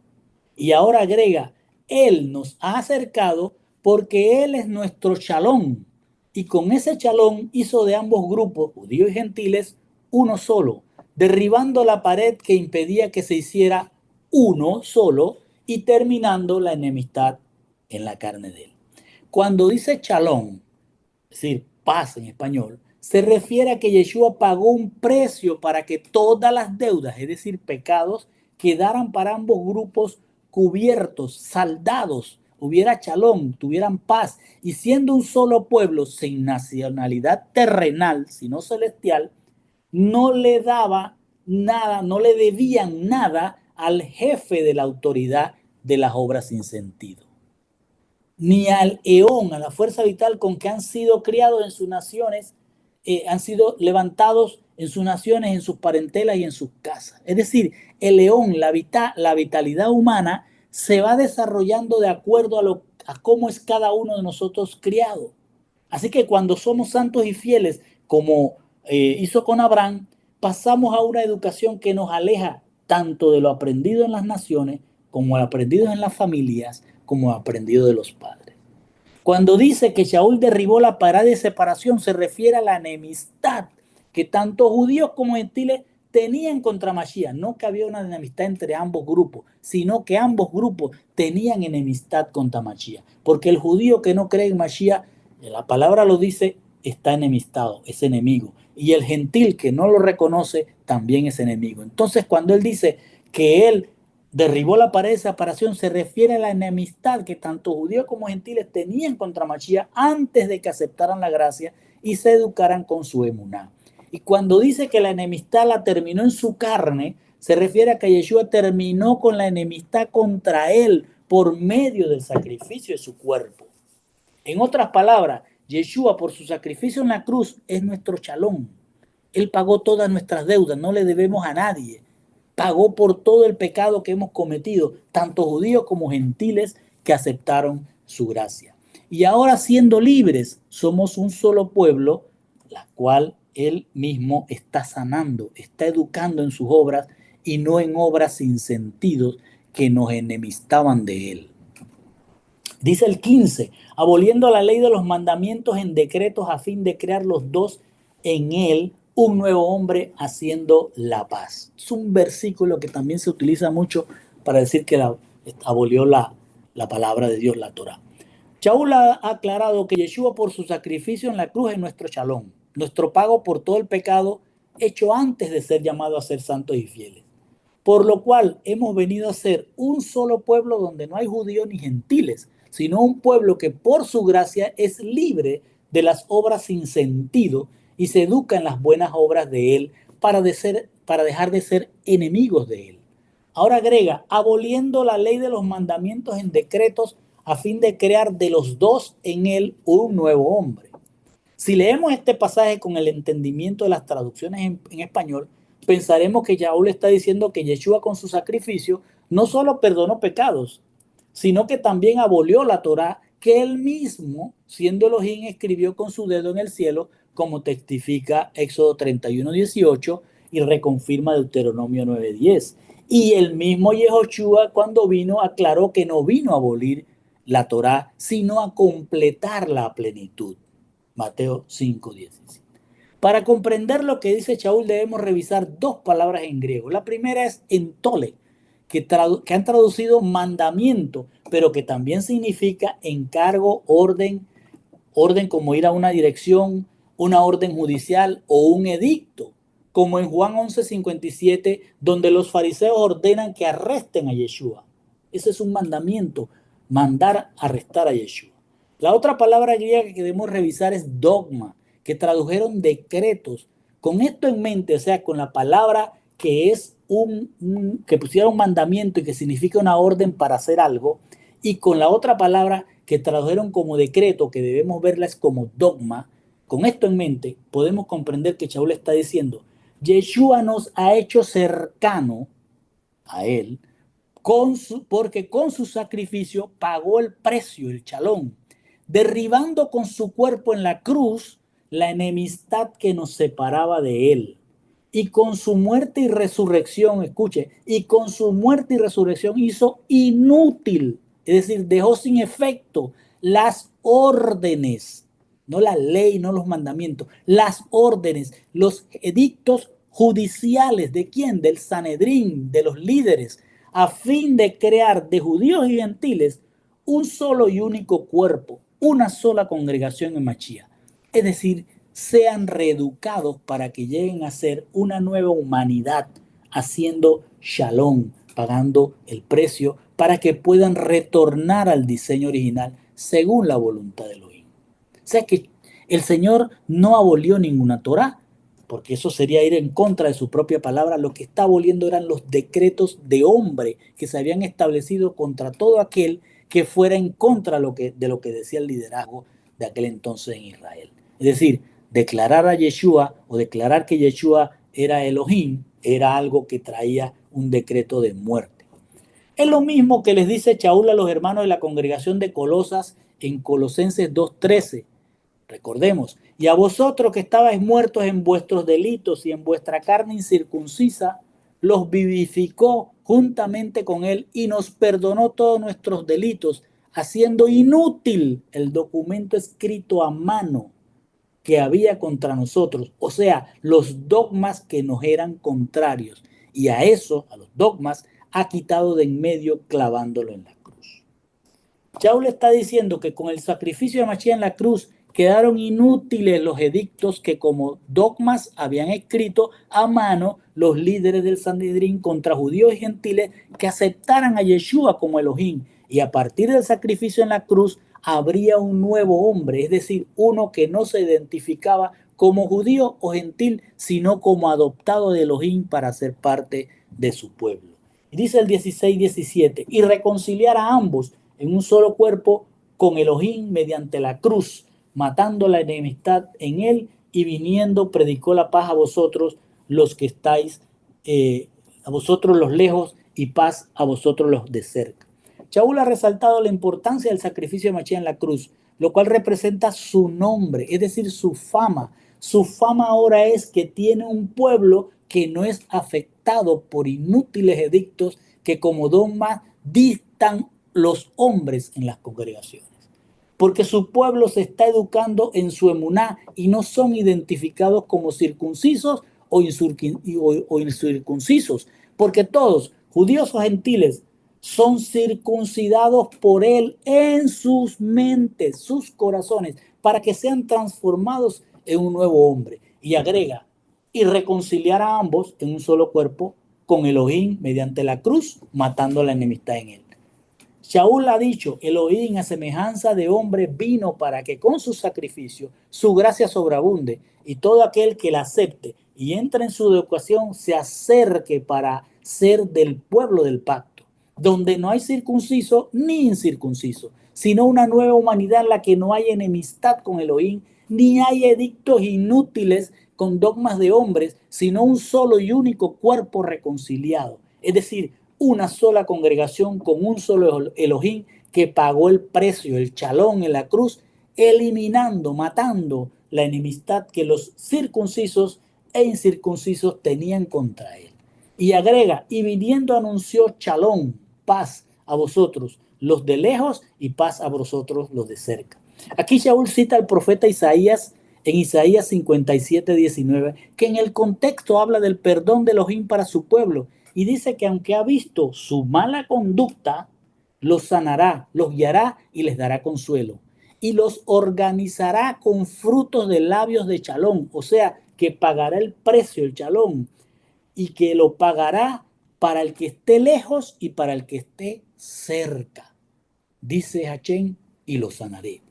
Y ahora agrega, Él nos ha acercado porque Él es nuestro shalom. Y con ese shalom hizo de ambos grupos, judíos y gentiles, uno solo, derribando la pared que impedía que se hiciera uno solo y terminando la enemistad en la carne de Él. Cuando dice shalom, es decir, paz en español, se refiere a que Yeshua pagó un precio para que todas las deudas, es decir, pecados, quedaran para ambos grupos cubiertos, saldados, hubiera shalom, tuvieran paz, y siendo un solo pueblo sin nacionalidad terrenal, sino celestial, no le daba nada, no le debían nada al jefe de la autoridad de las obras sin sentido, ni al eón, a la fuerza vital con que han sido criados en sus naciones, han sido levantados en sus naciones, en sus parentelas y en sus casas. Es decir, el león, la vitalidad humana, se va desarrollando de acuerdo a cómo es cada uno de nosotros criado. Así que cuando somos santos y fieles, como hizo con Abraham, pasamos a una educación que nos aleja tanto de lo aprendido en las naciones, como lo aprendido en las familias, como aprendido de los padres. Cuando dice que Shaul derribó la pared de separación, se refiere a la enemistad que tanto judíos como gentiles tenían contra Mashiach. No que había una enemistad entre ambos grupos, sino que ambos grupos tenían enemistad contra Mashiach. Porque el judío que no cree en Mashiach, la palabra lo dice, está enemistado, es enemigo. Y el gentil que no lo reconoce también es enemigo. Entonces, cuando él dice que él derribó la pared de separación, se refiere a la enemistad que tanto judíos como gentiles tenían contra Mashiach antes de que aceptaran la gracia y se educaran con su emuná. Y cuando dice que la enemistad la terminó en su carne, se refiere a que Yeshua terminó con la enemistad contra él por medio del sacrificio de su cuerpo. En otras palabras, Yeshua por su sacrificio en la cruz es nuestro shalom. Él pagó todas nuestras deudas, no le debemos a nadie. Pagó por todo el pecado que hemos cometido, tanto judíos como gentiles que aceptaron su gracia. Y ahora siendo libres, somos un solo pueblo, la cual Él mismo está sanando, está educando en sus obras y no en obras sin sentido que nos enemistaban de Él. Dice el 15, aboliendo la ley de los mandamientos en decretos a fin de crear los dos en Él, un nuevo hombre haciendo la paz. Es un versículo que también se utiliza mucho para decir que abolió la palabra de Dios, la Torah. Shaul ha aclarado que Yeshua por su sacrificio en la cruz es nuestro shalom, nuestro pago por todo el pecado hecho antes de ser llamado a ser santos y fieles. Por lo cual hemos venido a ser un solo pueblo donde no hay judíos ni gentiles, sino un pueblo que por su gracia es libre de las obras sin sentido y se educa en las buenas obras de Él para dejar de ser enemigos de Él. Ahora agrega, aboliendo la ley de los mandamientos en decretos a fin de crear de los dos en Él un nuevo hombre. Si leemos este pasaje con el entendimiento de las traducciones en español, pensaremos que Yaúl está diciendo que Yeshua con su sacrificio no solo perdonó pecados, sino que también abolió la Torá que él mismo, siendo Elohim, escribió con su dedo en el cielo, como testifica Éxodo 31:18 y reconfirma Deuteronomio 9:10. Y el mismo Yehoshua, cuando vino, aclaró que no vino a abolir la Torá, sino a completarla a plenitud. Mateo 5:17. Para comprender lo que dice Shaul debemos revisar dos palabras en griego. La primera es entole, que han traducido mandamiento, pero que también significa encargo, orden como ir a una dirección, una orden judicial o un edicto, como en Juan 11:57, donde los fariseos ordenan que arresten a Yeshua. Ese es un mandamiento, mandar arrestar a Yeshua. La otra palabra griega que debemos revisar es dogma, que tradujeron decretos. Con esto en mente, o sea, con la palabra que es que pusiera un mandamiento y que significa una orden para hacer algo, y con la otra palabra que tradujeron como decreto, que debemos verlas como dogma, con esto en mente podemos comprender que Shaul está diciendo, Yeshua nos ha hecho cercano a él porque con su sacrificio pagó el precio, el chalón, derribando con su cuerpo en la cruz la enemistad que nos separaba de él. Y con su muerte y resurrección, escuche, y con su muerte y resurrección hizo inútil, es decir, dejó sin efecto las órdenes, no la ley, no los mandamientos, las órdenes, los edictos judiciales. ¿De quién? Del Sanedrín, de los líderes, a fin de crear de judíos y gentiles un solo y único cuerpo, una sola congregación en Mashiach. Es decir, sean reeducados para que lleguen a ser una nueva humanidad, haciendo shalom, pagando el precio para que puedan retornar al diseño original según la voluntad de Elohim. O sea que el Señor no abolió ninguna Torá, porque eso sería ir en contra de su propia palabra. Lo que está aboliendo eran los decretos de hombre que se habían establecido contra todo aquel que fuera en contra de lo que decía el liderazgo de aquel entonces en Israel. Es decir, declarar a Yeshua o declarar que Yeshua era Elohim era algo que traía un decreto de muerte. Es lo mismo que les dice Shaul a los hermanos de la congregación de Colosas en Colosenses 2:13. Recordemos, y a vosotros que estabais muertos en vuestros delitos y en vuestra carne incircuncisa, los vivificó juntamente con él y nos perdonó todos nuestros delitos, haciendo inútil el documento escrito a mano que había contra nosotros, o sea, los dogmas que nos eran contrarios. Y a eso, a los dogmas, ha quitado de en medio clavándolo en la cruz. Shaul está diciendo que con el sacrificio de Mashiach en la cruz quedaron inútiles los edictos que como dogmas habían escrito a mano los líderes del Sanedrín contra judíos y gentiles que aceptaran a Yeshua como Elohim. Y a partir del sacrificio en la cruz habría un nuevo hombre, es decir, uno que no se identificaba como judío o gentil, sino como adoptado de Elohim para ser parte de su pueblo. Y dice el 16:17, y reconciliar a ambos en un solo cuerpo con Elohim mediante la cruz, matando la enemistad en él y viniendo predicó la paz a vosotros los que estáis, a vosotros los lejos y paz a vosotros los de cerca. Shaul ha resaltado la importancia del sacrificio de Mashiach en la cruz, lo cual representa su nombre, es decir, su fama. Su fama ahora es que tiene un pueblo que no es afectado por inútiles edictos que como dogma dictan los hombres en las congregaciones. Porque su pueblo se está educando en su emuná y no son identificados como circuncisos o incircuncisos, porque todos, judíos o gentiles, son circuncidados por él en sus mentes, sus corazones, para que sean transformados en un nuevo hombre. Y agrega, y reconciliar a ambos en un solo cuerpo con Elohim mediante la cruz, matando la enemistad en él. Shaul ha dicho, Elohim a semejanza de hombre vino para que con su sacrificio su gracia sobreabunde y todo aquel que la acepte y entre en su educación se acerque para ser del pueblo del pacto, donde no hay circunciso ni incircunciso, sino una nueva humanidad en la que no hay enemistad con Elohim, ni hay edictos inútiles con dogmas de hombres, sino un solo y único cuerpo reconciliado. Es decir, una sola congregación con un solo Elohim que pagó el precio, el chalón en la cruz, eliminando, matando la enemistad que los circuncisos e incircuncisos tenían contra él. Y agrega, y viniendo anunció chalón, paz a vosotros, los de lejos, y paz a vosotros, los de cerca. Aquí Shaul cita al profeta Isaías en Isaías 57:19, que en el contexto habla del perdón de Elohim para su pueblo y dice que aunque ha visto su mala conducta, los sanará, los guiará y les dará consuelo. Y los organizará con frutos de labios de chalón, o sea, que pagará el precio, el chalón, y que lo pagará para el que esté lejos y para el que esté cerca. Dice Hachén, y lo sanaré.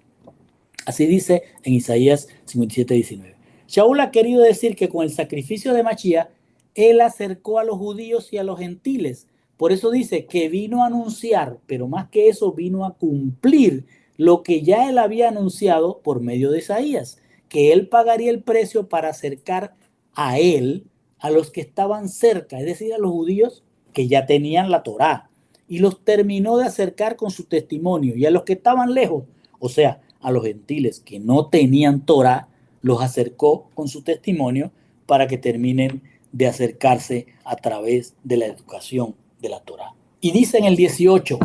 Así dice en Isaías 57:19. Shaul ha querido decir que con el sacrificio de Machía, él acercó a los judíos y a los gentiles. Por eso dice que vino a anunciar, pero más que eso vino a cumplir lo que ya él había anunciado por medio de Isaías, que él pagaría el precio para acercar a él a los que estaban cerca, es decir, a los judíos que ya tenían la Torá, y los terminó de acercar con su testimonio, y a los que estaban lejos, o sea, a los gentiles que no tenían Torah, los acercó con su testimonio para que terminen de acercarse a través de la educación de la Torah. Y dice en el 18,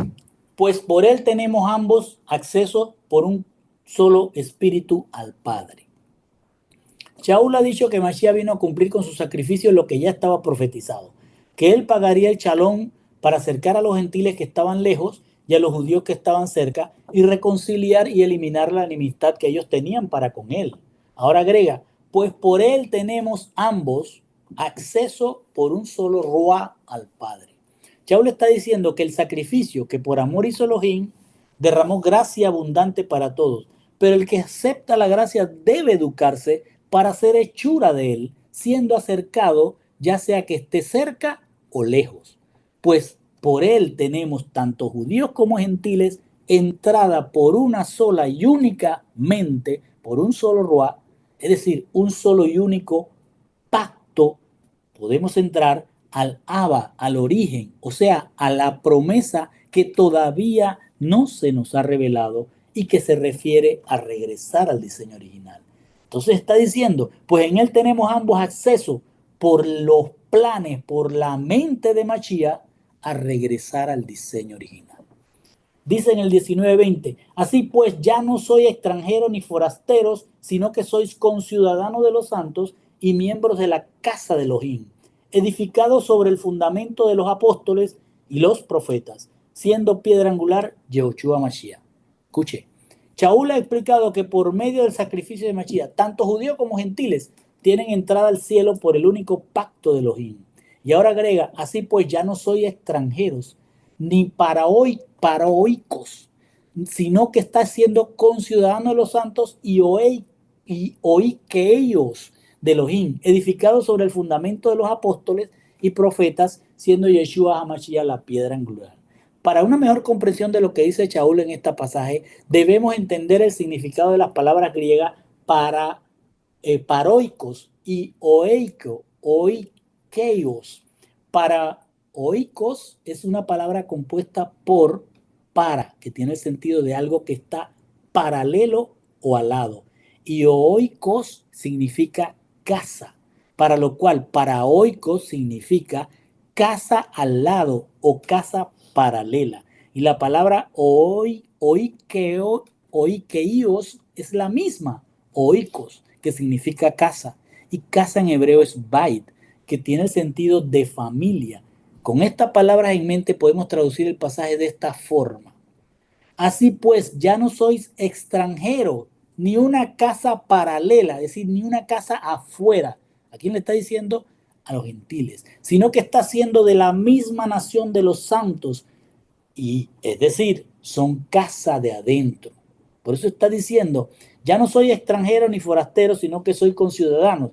pues por él tenemos ambos acceso por un solo espíritu al Padre. Shaul ha dicho que Mashiach vino a cumplir con su sacrificio lo que ya estaba profetizado, que él pagaría el chalón para acercar a los gentiles que estaban lejos y a los judíos que estaban cerca y reconciliar y eliminar la enemistad que ellos tenían para con él. Ahora agrega, pues por él tenemos ambos acceso por un solo Ruá al Padre. Shaul está diciendo que el sacrificio que por amor hizo Elohim derramó gracia abundante para todos, pero el que acepta la gracia debe educarse para ser hechura de él, siendo acercado, ya sea que esté cerca o lejos. Pues por él tenemos tanto judíos como gentiles entrada por una sola y única mente, por un solo Ruá, es decir, un solo y único pacto, podemos entrar al Abba, al origen, o sea, a la promesa que todavía no se nos ha revelado y que se refiere a regresar al diseño original. Entonces está diciendo, pues en él tenemos ambos acceso por los planes, por la mente de Mashiach, a regresar al diseño original. Dice en el 19:20, así pues ya no soy extranjero ni forasteros, sino que sois conciudadanos de los santos y miembros de la casa de Elohim, edificados sobre el fundamento de los apóstoles y los profetas, siendo piedra angular Yehoshua Mashiach. Escuche, Shaul ha explicado que por medio del sacrificio de Mashiach, tanto judíos como gentiles tienen entrada al cielo por el único pacto de Elohim. Y ahora agrega, así pues ya no soy extranjeros, ni paraoicos, sino que está siendo conciudadano de los santos y oikeios de Elohim, edificados sobre el fundamento de los apóstoles y profetas, siendo Yeshua HaMashiach la piedra angular. Para una mejor comprensión de lo que dice Shaul en este pasaje, debemos entender el significado de las palabras griegas para paroicos y oikeios. Para oikos es una palabra compuesta por para, que tiene el sentido de algo que está paralelo o al lado. Y oikos significa casa, para lo cual para oikos significa casa al lado o casa paralela. Y la palabra oikeios es la misma, oikos, que significa casa. Y casa en hebreo es bait, que tiene el sentido de familia. Con estas palabras en mente podemos traducir el pasaje de esta forma. Así pues, ya no sois extranjeros, ni una casa paralela, es decir, ni una casa afuera. ¿A quién le está diciendo? A los gentiles. Sino que está siendo de la misma nación de los santos, Y es decir, son casa de adentro. Por eso está diciendo, ya no soy extranjero ni forastero, sino que soy conciudadano.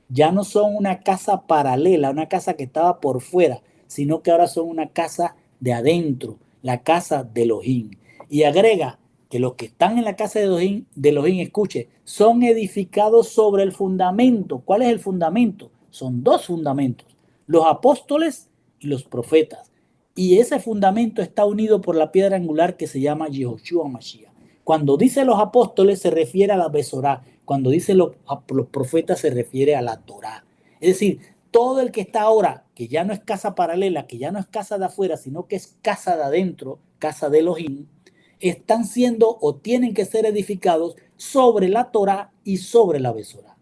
Ya no son una casa paralela, una casa que estaba por fuera, sino que ahora son una casa de adentro, la casa de Elohim. Y agrega que los que están en la casa de Elohim, escuche, son edificados sobre el fundamento. ¿Cuál es el fundamento? Son dos fundamentos, los apóstoles y los profetas. Y ese fundamento está unido por la piedra angular que se llama Yehoshua Mashiach. Cuando dice los apóstoles se refiere a la Besorá. Cuando dice los profetas se refiere a la Torá. Es decir, todo el que está ahora, que ya no es casa paralela, que ya no es casa de afuera, sino que es casa de adentro, casa de Elohim, están siendo o tienen que ser edificados sobre la Torá y sobre la Besorá.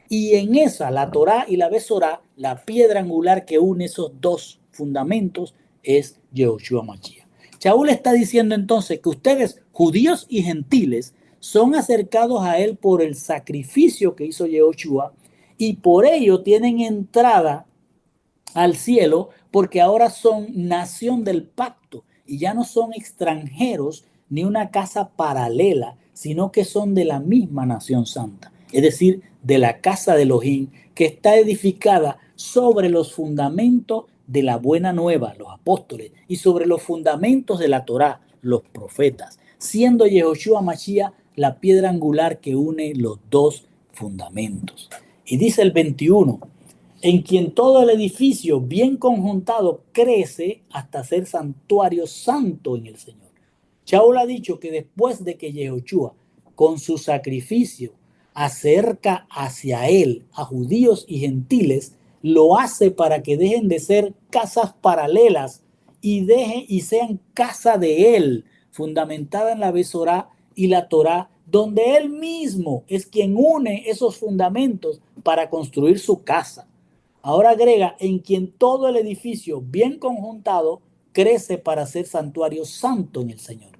Y en esa, la Torá y la Besorá, la piedra angular que une esos dos fundamentos es Yehoshua Mashiach. Shaul está diciendo entonces que ustedes, judíos y gentiles, son acercados a él por el sacrificio que hizo Yehoshua y por ello tienen entrada al cielo porque ahora son nación del pacto y ya no son extranjeros ni una casa paralela, sino que son de la misma nación santa, es decir, de la casa de Elohim, que está edificada sobre los fundamentos de la buena nueva, los apóstoles, y sobre los fundamentos de la Torá, los profetas, siendo Yehoshua Mashiach la piedra angular que une los dos fundamentos. Y dice el 21, en quien todo el edificio bien conjuntado crece hasta ser santuario santo en el Señor. Shaul ha dicho que después de que Yehoshua, con su sacrificio, acerca hacia él a judíos y gentiles, lo hace para que dejen de ser casas paralelas y sean casa de él, fundamentada en la Besorá y la Torá, donde él mismo es quien une esos fundamentos para construir su casa. Ahora agrega, en quien todo el edificio bien conjuntado crece para ser santuario santo en el Señor.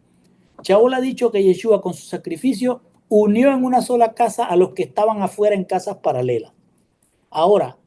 Shaul ha dicho que Yeshua con su sacrificio unió en una sola casa a los que estaban afuera en casas paralelas. Ahora,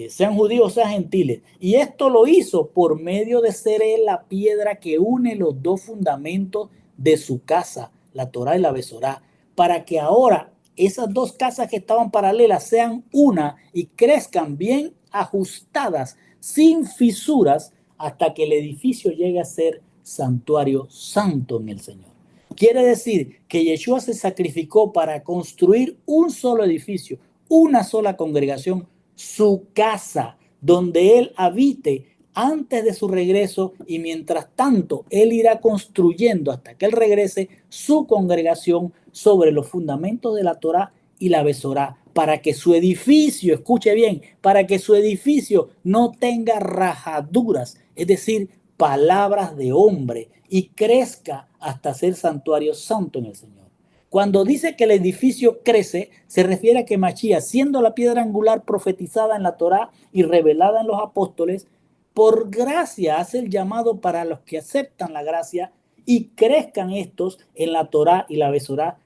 sean judíos, sean gentiles. Y esto lo hizo por medio de ser él la piedra que une los dos fundamentos de su casa, la Torá y la Besorá, para que ahora esas dos casas que estaban paralelas sean una y crezcan bien ajustadas, sin fisuras, hasta que el edificio llegue a ser santuario santo en el Señor. Quiere decir que Yeshua se sacrificó para construir un solo edificio, una sola congregación, su casa, donde él habite antes de su regreso y mientras tanto él irá construyendo hasta que él regrese su congregación sobre los fundamentos de la Torá y la Besorá, para que su edificio, escuche bien, para que su edificio no tenga rajaduras, es decir, palabras de hombre, y crezca hasta ser santuario santo en el Señor. Cuando dice que el edificio crece, se refiere a que Mashiach, siendo la piedra angular profetizada en la Torá y revelada en los apóstoles, por gracia hace el llamado para los que aceptan la gracia y crezcan estos en la Torá y la Besorá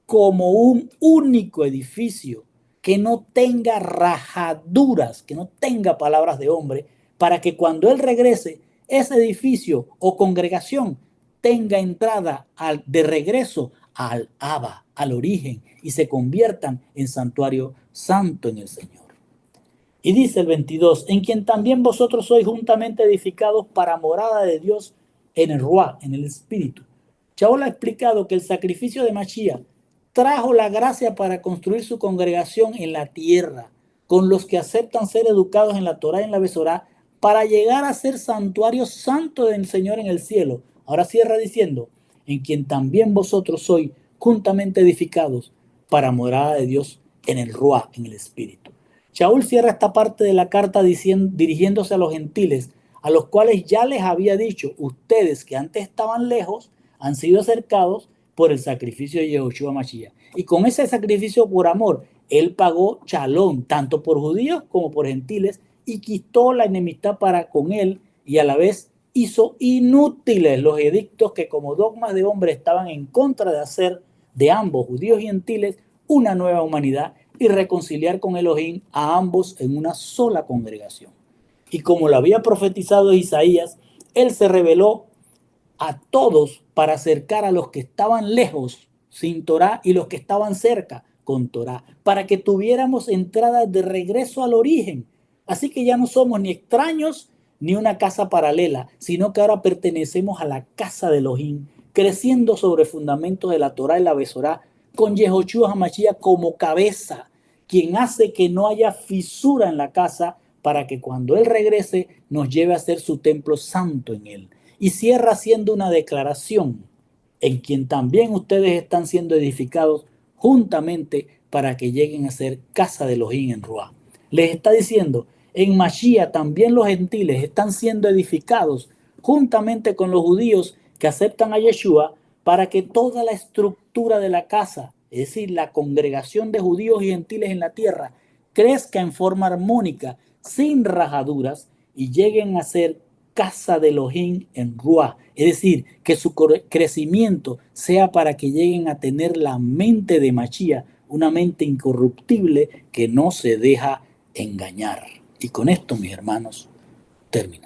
como un único edificio que no tenga rajaduras, que no tenga palabras de hombre, para que cuando él regrese, ese edificio o congregación tenga entrada de regreso al Abba, al origen, y se conviertan en santuario santo en el Señor. Y dice el 22, en quien también vosotros sois juntamente edificados para morada de Dios en el Ruá, en el Espíritu. Shaul ha explicado que el sacrificio de Mashiach trajo la gracia para construir su congregación en la tierra, con los que aceptan ser educados en la Torá y en la Besorá, para llegar a ser santuario santo del Señor en el cielo. Ahora cierra diciendo, en quien también vosotros sois juntamente edificados para morada de Dios en el Ruá, en el Espíritu. Shaul cierra esta parte de la carta dirigiéndose a los gentiles, a los cuales ya les había dicho, ustedes que antes estaban lejos, han sido acercados por el sacrificio de Yehoshua Mashiach. Y con ese sacrificio por amor, él pagó chalón, tanto por judíos como por gentiles, y quitó la enemistad para con él, y a la vez hizo inútiles los edictos que como dogmas de hombre estaban en contra de hacer de ambos, judíos y gentiles, una nueva humanidad y reconciliar con Elohim a ambos en una sola congregación. Y como lo había profetizado Isaías, él se reveló a todos para acercar a los que estaban lejos sin Torá y los que estaban cerca con Torá, para que tuviéramos entrada de regreso al origen. Así que ya no somos ni extraños ni una casa paralela, sino que ahora pertenecemos a la casa de Elohim, creciendo sobre fundamentos de la Torá y la Besorá, con Yehoshua HaMashiach como cabeza, quien hace que no haya fisura en la casa para que cuando Él regrese nos lleve a ser su templo santo en Él. Y cierra haciendo una declaración en quien también ustedes están siendo edificados juntamente para que lleguen a ser casa de Elohim en Ruá. Les está diciendo, en Mashiach también los gentiles están siendo edificados juntamente con los judíos que aceptan a Yeshua para que toda la estructura de la casa, es decir, la congregación de judíos y gentiles en la tierra, crezca en forma armónica, sin rajaduras, y lleguen a ser casa de Elohim en Ruá. Es decir, que su crecimiento sea para que lleguen a tener la mente de Mashiach, una mente incorruptible que no se deja engañar. Y con esto, mis hermanos, terminamos.